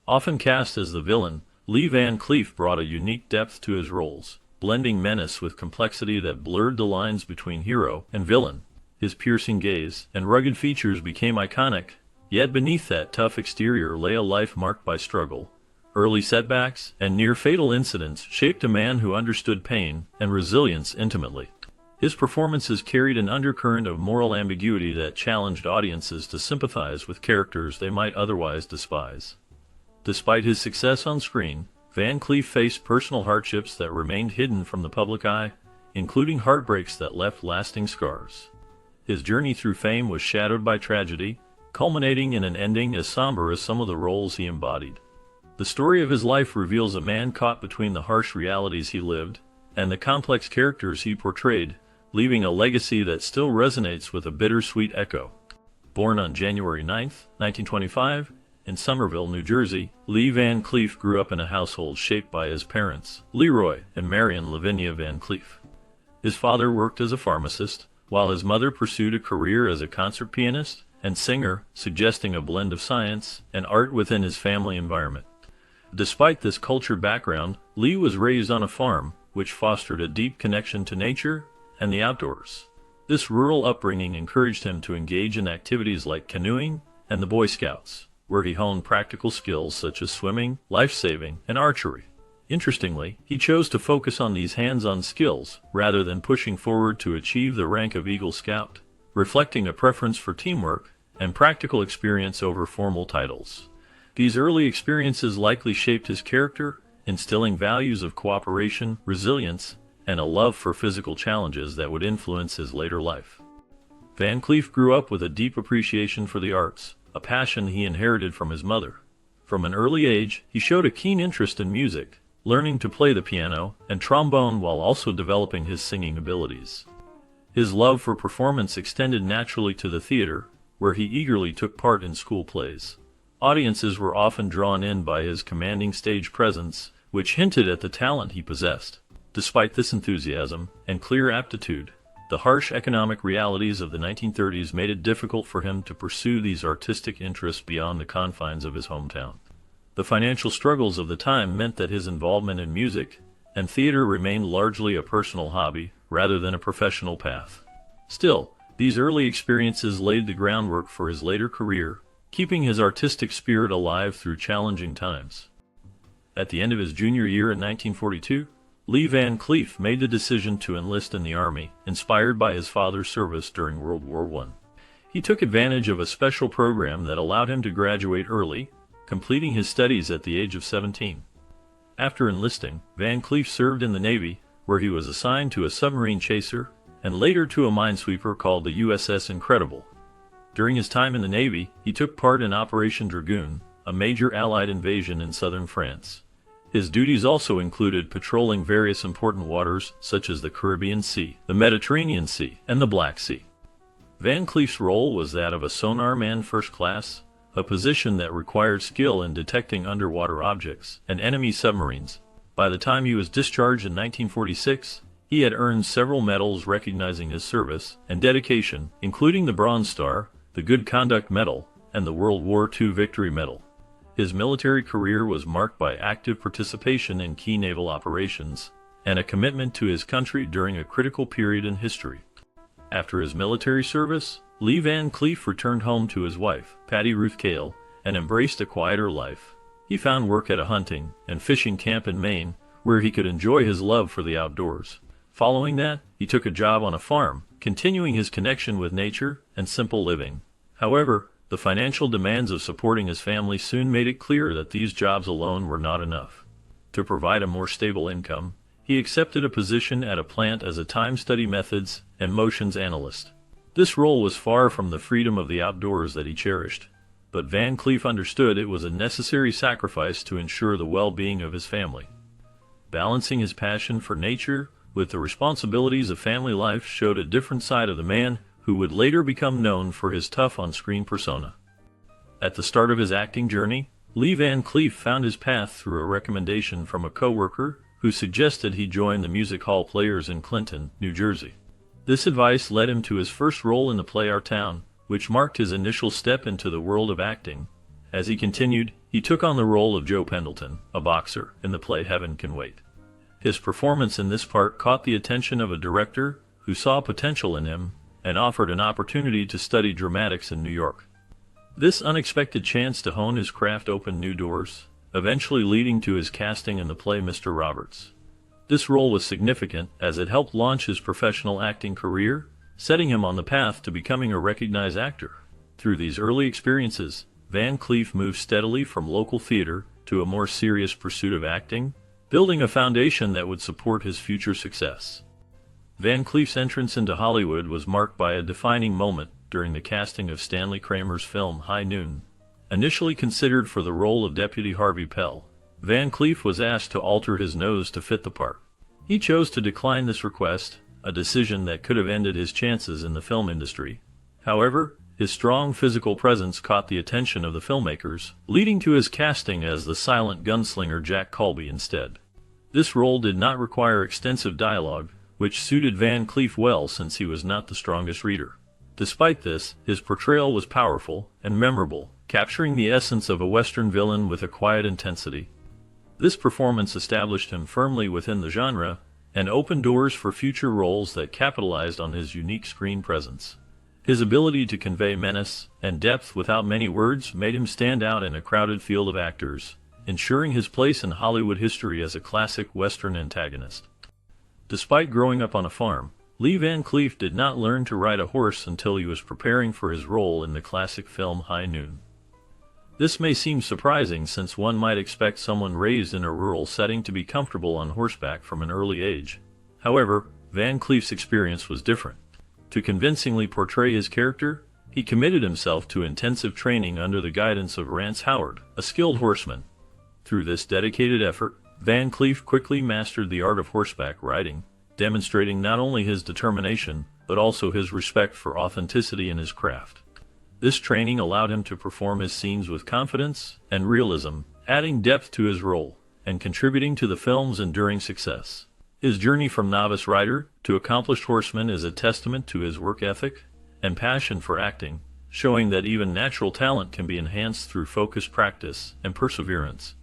Often cast as the villain, Lee Van Cleef brought a unique depth to his roles, blending menace with complexity that blurred the lines between hero and villain. His piercing gaze and rugged features became iconic, yet beneath that tough exterior lay a life marked by struggle. Early setbacks and near-fatal incidents shaped a man who understood pain and resilience intimately. His performances carried an undercurrent of moral ambiguity that challenged audiences to sympathize with characters they might otherwise despise. Despite his success on screen, Van Cleef faced personal hardships that remained hidden from the public eye, including heartbreaks that left lasting scars. His journey through fame was shadowed by tragedy, culminating in an ending as somber as some of the roles he embodied. The story of his life reveals a man caught between the harsh realities he lived and the complex characters he portrayed, leaving a legacy that still resonates with a bittersweet echo. Born on January 9, 1925, in Somerville, New Jersey, Lee Van Cleef grew up in a household shaped by his parents, Leroy and Marion Lavinia Van Cleef. His father worked as a pharmacist, while his mother pursued a career as a concert pianist and singer, suggesting a blend of science and art within his family environment. Despite this cultured background, Lee was raised on a farm, which fostered a deep connection to nature and the outdoors. This rural upbringing encouraged him to engage in activities like canoeing and the Boy Scouts, where he honed practical skills such as swimming, life-saving, and archery. Interestingly, he chose to focus on these hands-on skills rather than pushing forward to achieve the rank of Eagle Scout, reflecting a preference for teamwork and practical experience over formal titles. These early experiences likely shaped his character, instilling values of cooperation, resilience, and a love for physical challenges that would influence his later life. Van Cleef grew up with a deep appreciation for the arts, a passion he inherited from his mother. From an early age, he showed a keen interest in music, learning to play the piano and trombone while also developing his singing abilities. His love for performance extended naturally to the theater, where he eagerly took part in school plays. Audiences were often drawn in by his commanding stage presence, which hinted at the talent he possessed. Despite this enthusiasm and clear aptitude, the harsh economic realities of the 1930s made it difficult for him to pursue these artistic interests beyond the confines of his hometown. The financial struggles of the time meant that his involvement in music and theater remained largely a personal hobby rather than a professional path. Still, these early experiences laid the groundwork for his later career, keeping his artistic spirit alive through challenging times. At the end of his junior year in 1942, Lee Van Cleef made the decision to enlist in the Army, inspired by his father's service during World War I. He took advantage of a special program that allowed him to graduate early, completing his studies at the age of 17. After enlisting, Van Cleef served in the Navy, where he was assigned to a submarine chaser and later to a minesweeper called the USS Incredible. During his time in the Navy, he took part in Operation Dragoon, a major Allied invasion in southern France. His duties also included patrolling various important waters such as the Caribbean Sea, the Mediterranean Sea, and the Black Sea. Van Cleef's role was that of a sonar man first class, a position that required skill in detecting underwater objects and enemy submarines. By the time he was discharged in 1946, he had earned several medals recognizing his service and dedication, including the Bronze Star, the Good Conduct Medal, and the World War II Victory Medal. His military career was marked by active participation in key naval operations and a commitment to his country during a critical period in history. After his military service, Lee Van Cleef returned home to his wife, Patty Ruth Cale, and embraced a quieter life. He found work at a hunting and fishing camp in Maine, where he could enjoy his love for the outdoors. Following that, he took a job on a farm, continuing his connection with nature and simple living. However, the financial demands of supporting his family soon made it clear that these jobs alone were not enough. To provide a more stable income, he accepted a position at a plant as a time study methods and motions analyst. This role was far from the freedom of the outdoors that he cherished, but Van Cleef understood it was a necessary sacrifice to ensure the well-being of his family. Balancing his passion for nature with the responsibilities of family life showed a different side of the man who would later become known for his tough on-screen persona. At the start of his acting journey, Lee Van Cleef found his path through a recommendation from a coworker who suggested he join the Music Hall Players in Clinton, New Jersey. This advice led him to his first role in the play Our Town, which marked his initial step into the world of acting. As he continued, He took on the role of Joe Pendleton, a boxer, in the play Heaven Can Wait. His performance in this part caught the attention of a director who saw potential in him and offered an opportunity to study dramatics in New York. This unexpected chance to hone his craft opened new doors, eventually leading to his casting in the play Mr. Roberts. This role was significant as it helped launch his professional acting career, setting him on the path to becoming a recognized actor. Through these early experiences, Van Cleef moved steadily from local theater to a more serious pursuit of acting, building a foundation that would support his future success. Van Cleef's entrance into Hollywood was marked by a defining moment during the casting of Stanley Kramer's film High Noon. Initially considered for the role of Deputy Harvey Pell, Van Cleef was asked to alter his nose to fit the part. He chose to decline this request, a decision that could have ended his chances in the film industry. However, his strong physical presence caught the attention of the filmmakers, leading to his casting as the silent gunslinger Jack Colby instead. This role did not require extensive dialogue, which suited Van Cleef well since he was not the strongest reader. Despite this, his portrayal was powerful and memorable, capturing the essence of a Western villain with a quiet intensity. This performance established him firmly within the genre and opened doors for future roles that capitalized on his unique screen presence. His ability to convey menace and depth without many words made him stand out in a crowded field of actors, ensuring his place in Hollywood history as a classic Western antagonist. Despite growing up on a farm, Lee Van Cleef did not learn to ride a horse until he was preparing for his role in the classic film High Noon. This may seem surprising since one might expect someone raised in a rural setting to be comfortable on horseback from an early age. However, Van Cleef's experience was different. To convincingly portray his character, he committed himself to intensive training under the guidance of Rance Howard, a skilled horseman. Through this dedicated effort, Van Cleef quickly mastered the art of horseback riding, demonstrating not only his determination, but also his respect for authenticity in his craft. This training allowed him to perform his scenes with confidence and realism, adding depth to his role and contributing to the film's enduring success. His journey from novice rider to accomplished horseman is a testament to his work ethic and passion for acting, showing that even natural talent can be enhanced through focused practice and perseverance.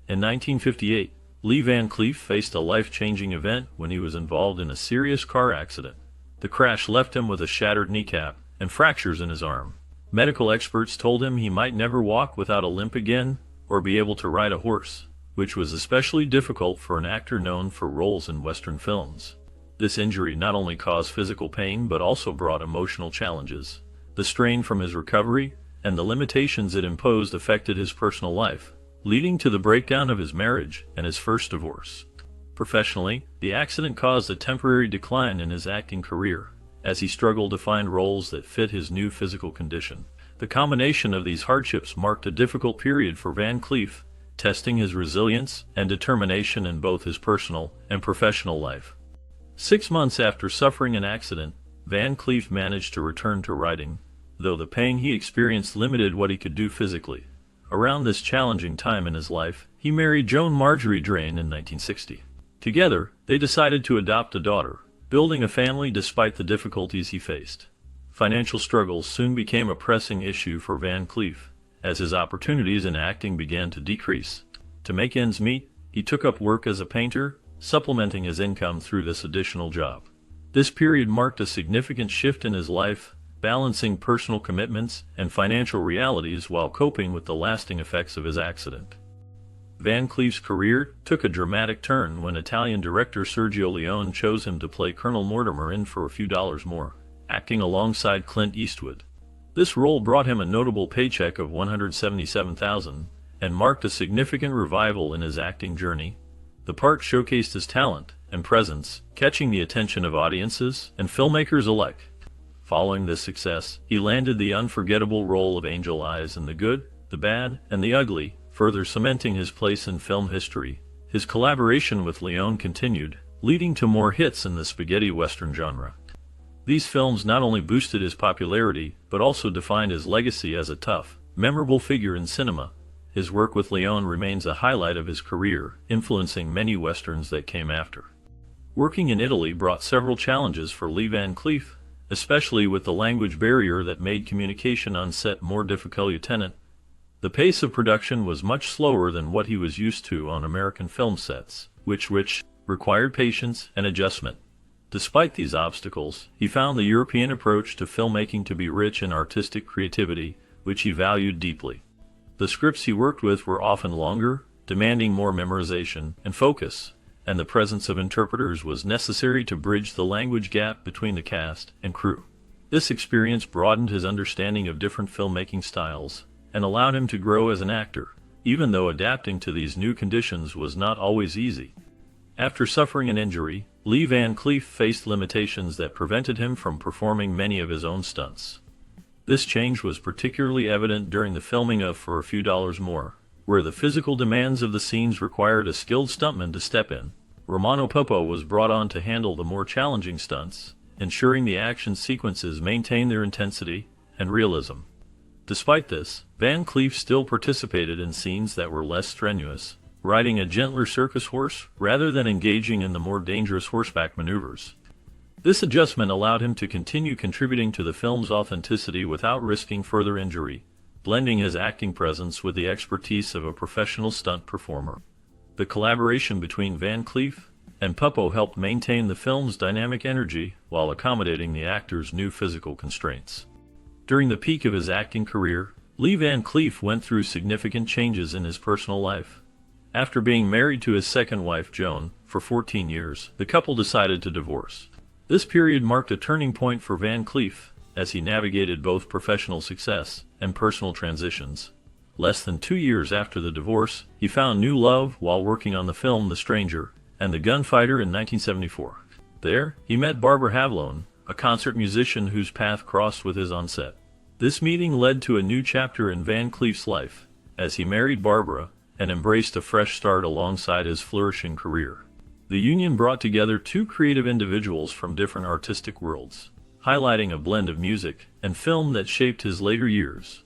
In 1958, Lee Van Cleef faced a life-changing event when he was involved in a serious car accident. The crash left him with a shattered kneecap and fractures in his arm. Medical experts told him he might never walk without a limp again or be able to ride a horse, which was especially difficult for an actor known for roles in Western films. This injury not only caused physical pain but also brought emotional challenges. The strain from his recovery and the limitations it imposed affected his personal life, leading to the breakdown of his marriage and his first divorce. Professionally, the accident caused a temporary decline in his acting career, as he struggled to find roles that fit his new physical condition. The combination of these hardships marked a difficult period for Van Cleef, testing his resilience and determination in both his personal and professional life. 6 months after suffering an accident, Van Cleef managed to return to riding, though the pain he experienced limited what he could do physically. Around this challenging time in his life, he married Joan Marjorie Drain in 1960. Together, they decided to adopt a daughter, building a family despite the difficulties he faced. Financial struggles soon became a pressing issue for Van Cleef, as his opportunities in acting began to decrease. To make ends meet, he took up work as a painter, supplementing his income through this additional job. This period marked a significant shift in his life, balancing personal commitments and financial realities while coping with the lasting effects of his accident. Van Cleef's career took a dramatic turn when Italian director Sergio Leone chose him to play Colonel Mortimer in For a Few Dollars More, acting alongside Clint Eastwood. This role brought him a notable paycheck of $177,000 and marked a significant revival in his acting journey. The part showcased his talent and presence, catching the attention of audiences and filmmakers alike. Following this success, he landed the unforgettable role of Angel Eyes in The Good, the Bad, and the Ugly, further cementing his place in film history. His collaboration with Leone continued, leading to more hits in the spaghetti western genre. These films not only boosted his popularity, but also defined his legacy as a tough, memorable figure in cinema. His work with Leone remains a highlight of his career, influencing many westerns that came after. Working in Italy brought several challenges for Lee Van Cleef, especially with the language barrier that made communication on set more difficult. The pace of production was much slower than what he was used to on American film sets, which required patience and adjustment. Despite these obstacles, he found the European approach to filmmaking to be rich in artistic creativity, which he valued deeply. The scripts he worked with were often longer, demanding more memorization and focus, and the presence of interpreters was necessary to bridge the language gap between the cast and crew. This experience broadened his understanding of different filmmaking styles and allowed him to grow as an actor, even though adapting to these new conditions was not always easy. After suffering an injury, Lee Van Cleef faced limitations that prevented him from performing many of his own stunts. This change was particularly evident during the filming of For a Few Dollars More, where the physical demands of the scenes required a skilled stuntman to step in. Romano Popo was brought on to handle the more challenging stunts, ensuring the action sequences maintained their intensity and realism. Despite this, Van Cleef still participated in scenes that were less strenuous, riding a gentler circus horse rather than engaging in the more dangerous horseback maneuvers. This adjustment allowed him to continue contributing to the film's authenticity without risking further injury, blending his acting presence with the expertise of a professional stunt performer. The collaboration between Van Cleef and Popo helped maintain the film's dynamic energy while accommodating the actor's new physical constraints. During the peak of his acting career, Lee Van Cleef went through significant changes in his personal life. After being married to his second wife, Joan, for 14 years, the couple decided to divorce. This period marked a turning point for Van Cleef, as he navigated both professional success and personal transitions. Less than 2 years after the divorce, he found new love while working on the film The Stranger and The Gunfighter in 1974. There, he met Barbara Havlone, a concert musician whose path crossed with his on set. This meeting led to a new chapter in Van Cleef's life, as he married Barbara and embraced a fresh start alongside his flourishing career. The union brought together two creative individuals from different artistic worlds, highlighting a blend of music and film that shaped his later years.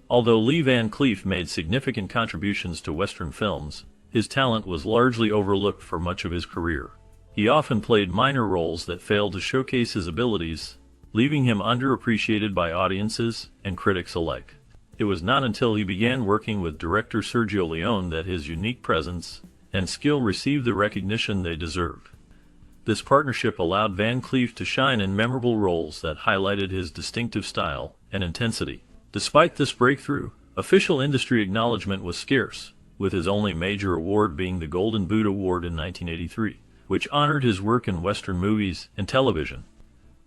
Although Lee Van Cleef made significant contributions to Western films, his talent was largely overlooked for much of his career. He often played minor roles that failed to showcase his abilities, leaving him underappreciated by audiences and critics alike. It was not until he began working with director Sergio Leone that his unique presence and skill received the recognition they deserved. This partnership allowed Van Cleef to shine in memorable roles that highlighted his distinctive style and intensity. Despite this breakthrough, official industry acknowledgement was scarce, with his only major award being the Golden Boot Award in 1983, which honored his work in Western movies and television.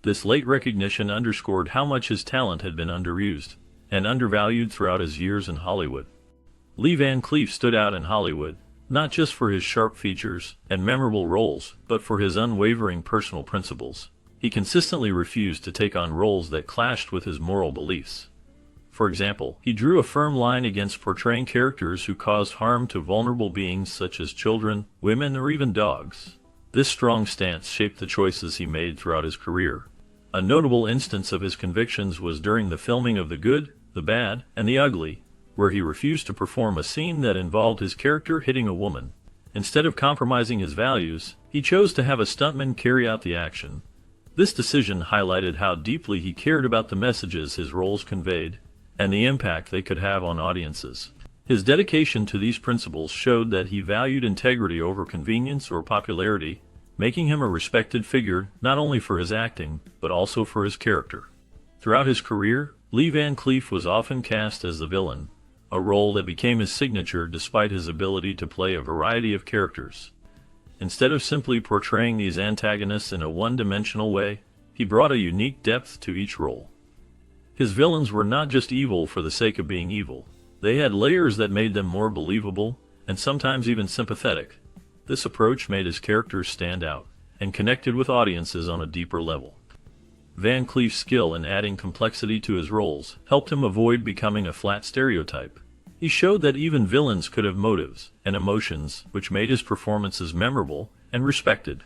This late recognition underscored how much his talent had been underused and undervalued throughout his years in Hollywood. Lee Van Cleef stood out in Hollywood, not just for his sharp features and memorable roles, but for his unwavering personal principles. He consistently refused to take on roles that clashed with his moral beliefs. For example, he drew a firm line against portraying characters who caused harm to vulnerable beings such as children, women, or even dogs. This strong stance shaped the choices he made throughout his career. A notable instance of his convictions was during the filming of The Good, the Bad, and the Ugly, where he refused to perform a scene that involved his character hitting a woman. Instead of compromising his values, he chose to have a stuntman carry out the action. This decision highlighted how deeply he cared about the messages his roles conveyed and the impact they could have on audiences. His dedication to these principles showed that he valued integrity over convenience or popularity, making him a respected figure not only for his acting, but also for his character. Throughout his career, Lee Van Cleef was often cast as the villain, a role that became his signature despite his ability to play a variety of characters. Instead of simply portraying these antagonists in a one-dimensional way, he brought a unique depth to each role. His villains were not just evil for the sake of being evil. They had layers that made them more believable, and sometimes even sympathetic. This approach made his characters stand out, and connected with audiences on a deeper level. Van Cleef's skill in adding complexity to his roles helped him avoid becoming a flat stereotype. He showed that even villains could have motives and emotions, which made his performances memorable and respected.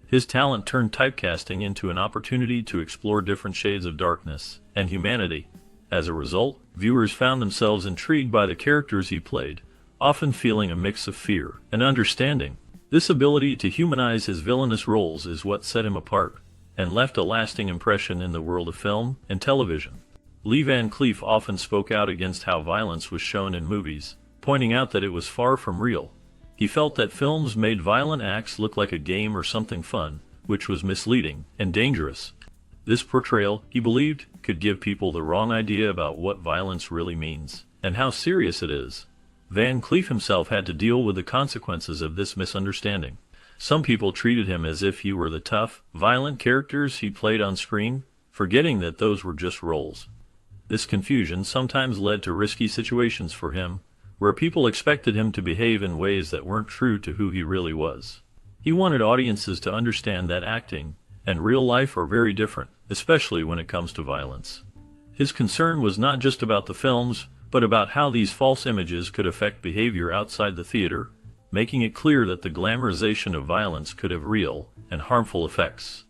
His talent turned typecasting into an opportunity to explore different shades of darkness and humanity. As a result, viewers found themselves intrigued by the characters he played, often feeling a mix of fear and understanding. This ability to humanize his villainous roles is what set him apart and left a lasting impression in the world of film and television. Lee Van Cleef often spoke out against how violence was shown in movies, pointing out that it was far from real. He felt that films made violent acts look like a game or something fun, which was misleading and dangerous. This portrayal, he believed, could give people the wrong idea about what violence really means, and how serious it is. Van Cleef himself had to deal with the consequences of this misunderstanding. Some people treated him as if he were the tough, violent characters he played on screen, forgetting that those were just roles. This confusion sometimes led to risky situations for him, where people expected him to behave in ways that weren't true to who he really was. He wanted audiences to understand that acting and real life are very different, especially when it comes to violence. His concern was not just about the films, but about how these false images could affect behavior outside the theater, making it clear that the glamorization of violence could have real and harmful effects.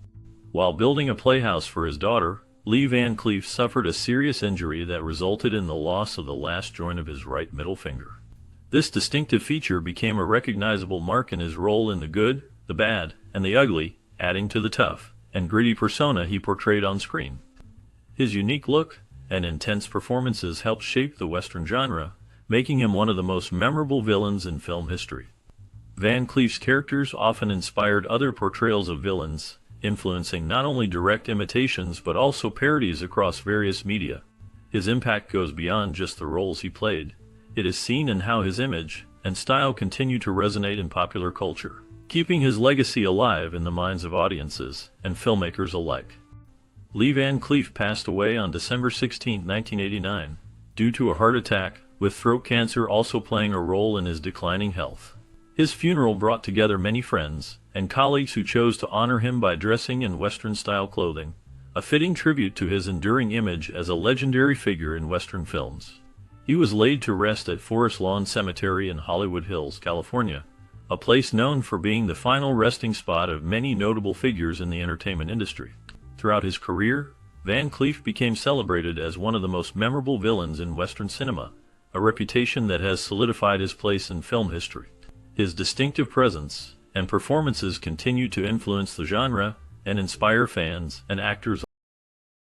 While building a playhouse for his daughter, Lee Van Cleef suffered a serious injury that resulted in the loss of the last joint of his right middle finger. This distinctive feature became a recognizable mark in his role in the good, the bad, and the ugly, adding to the tough and gritty persona he portrayed on screen. His unique look and intense performances helped shape the Western genre, making him one of the most memorable villains in film history. Van Cleef's characters often inspired other portrayals of villains, influencing not only direct imitations but also parodies across various media. His impact goes beyond just the roles he played. It is seen in how his image and style continue to resonate in popular culture, keeping his legacy alive in the minds of audiences and filmmakers alike. Lee Van Cleef passed away on December 16, 1989, due to a heart attack, with throat cancer also playing a role in his declining health. His funeral brought together many friends and colleagues who chose to honor him by dressing in Western-style clothing, a fitting tribute to his enduring image as a legendary figure in Western films. He was laid to rest at Forest Lawn Cemetery in Hollywood Hills, California, a place known for being the final resting spot of many notable figures in the entertainment industry. Throughout his career, Van Cleef became celebrated as one of the most memorable villains in Western cinema, a reputation that has solidified his place in film history. His distinctive presence and performances continue to influence the genre and inspire fans and actors